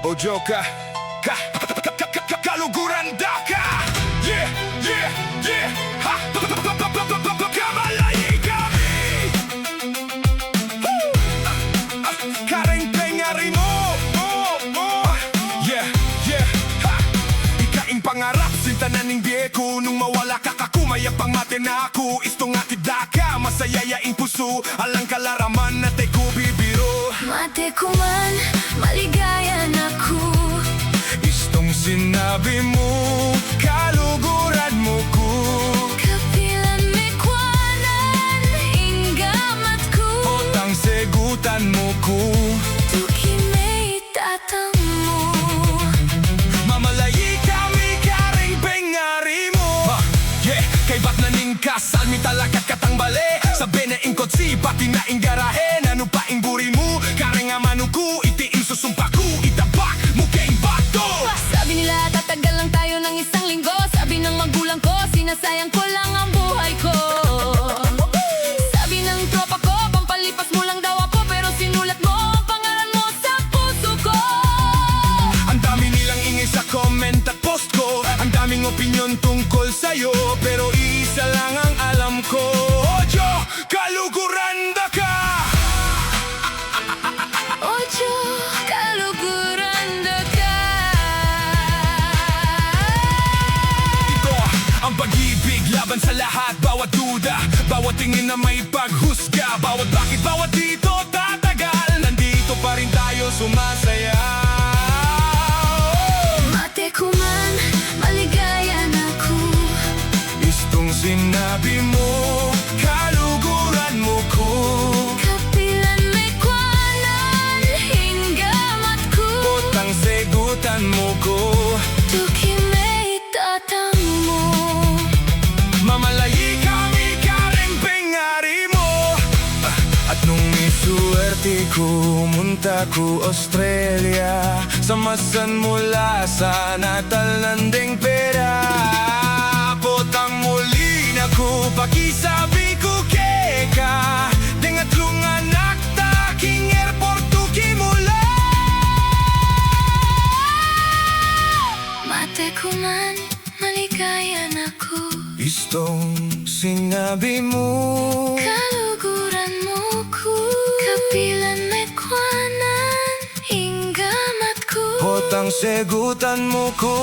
Ojo kaluguran daka. Yeah, yeah, yeah. Ha, kamalayi kami. Ika Ing PangaRAP mo. Yeah, yeah. Ha, Ika Ing PangaRAP. Sinta na ning bieko nung mawala ka kakumaya pang mate na ako. Isto nga tidaka masaya yaing puso. Alang kalaraman na tay ko bibiro. Mate ko man, maligayan ako. Istong sinabi mo, kaluguran mo ko. Kapilan may kwanan, inggamat ko. Otang segutan mo ko. Tuki may tatang mo. Mamalayi kami Ika Ing PangaRAP mo. Yeah, kay bat na ning kasal mi talakat katang bale. Sabi na ing kotsi, pati na ing garahe. Ano pa ing buri mo, kareng amano ko. Iti ing susumpa ko, itabak mo kay bato. Sabi nila tatagal lang tayo ng isang linggo. Sabi ng magulang ko, sinasayang ko lang ang buhay ko. Sabi ng tropa ko, pampalipas mo lang daw ako. Pero sinulat mo ang pangalan mo sa puso ko. Ang dami nilang ingay sa comment at post ko. Ang daming opinyon tungkol sa'yo, pero isa lang ang alam ko. Ojo, kaluguran da ka. Ocho, kaluguran da ka. Ito ang pag-ibig laban sa lahat. Bawat duda, bawat tingin na may paghusga. Bawat bakit, bawat dito tatagal. Nandito pa rin tayo sumasaya. Mate ko man, maligayan ako. Istong sinabi mo, kaluguran mo ko. Kapilan may kwanan, hinggamat ko. Otang segutan mo ko. Tuki may tatang mo. Mamalayi kami Ika Ing PangaRAP mo. At nung isuwerte ko, munta ko Australia. Samasan mula sa natal nanding pera. Potang muli na ko, pakisabi ko keka. Dengat lung anak ta, king airport tuki mula. Mate ko man, maligayan ako. Istong sinabi mo, Kaluguran mo ko. Kapilan may kwanan, hinggamat ko. potang segutan mo ko.